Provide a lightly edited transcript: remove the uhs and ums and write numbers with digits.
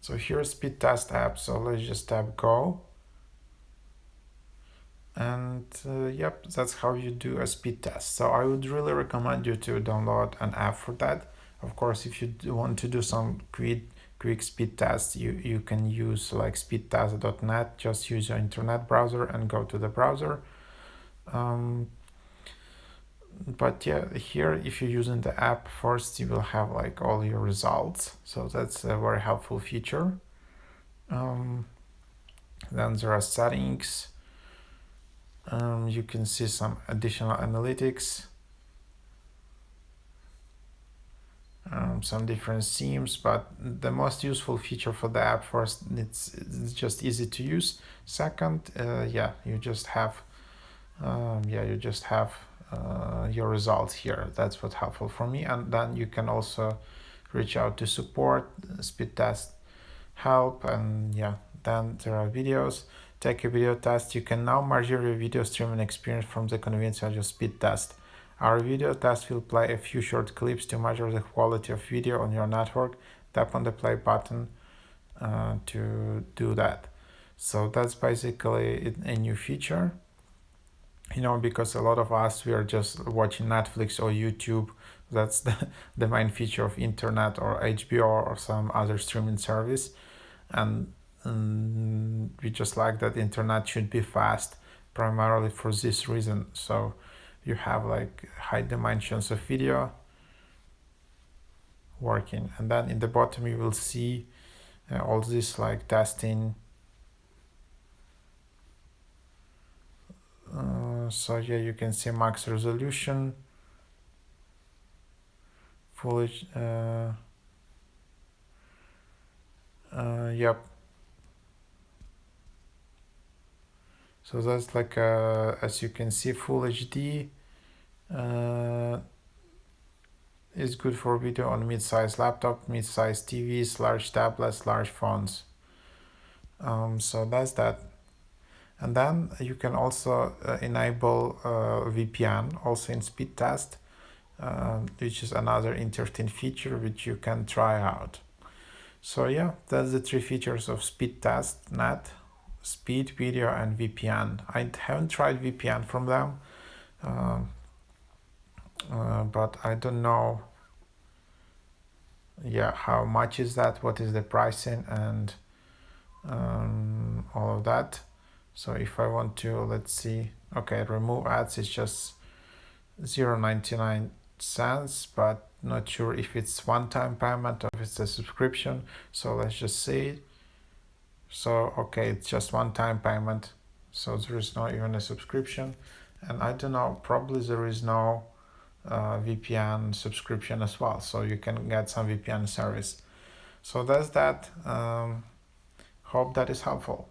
So here's Speedtest app. So let's just tap go. And yep, that's how you do a speed test. So I would really recommend you to download an app for that. Of course, if you want to do some quick speed tests, you can use like speedtest.net. Just use your internet browser and go to the browser. But yeah, here if you're using the app first, you will have like all your results. So that's a very helpful feature. Then there are settings. You can see some additional analytics, some different themes, but the most useful feature for the app first, it's just easy to use. Second, you just have your results here. That's what's helpful for me. And then you can also reach out to support, speed test help, and then there are videos. Take a video test. You can now measure your video streaming experience from the convenience of your speed test. Our video test will play a few short clips to measure the quality of video on your network. Tap on the play button to do that. So that's basically a new feature. Because a lot of us, we are just watching Netflix or YouTube. That's the main feature of internet or HBO or some other streaming service. And we just like that internet should be fast, primarily for this reason. So you have like high dimensions of video working, and then in the bottom you will see all this like testing. So you can see max resolution, full yep. So that's like as you can see, full HD is good for video on mid-size laptop, mid-size TVs, large tablets, large phones. So that's that. And then you can also enable VPN also in Speedtest, which is another interesting feature which you can try out. So that's the three features of Speedtest.net: speed, video, and VPN. I haven't tried VPN from them, but I don't know how much is that, what is the pricing, and all of that. So if I want to, let's see, okay, remove ads, it's just 0.99 cents, but not sure if it's one-time payment or if it's a subscription. So let's just see. So okay, it's just one-time payment, so there is not even a subscription. And I don't know, probably there is no VPN subscription as well, so you can get some VPN service. So that's that. Hope that is helpful.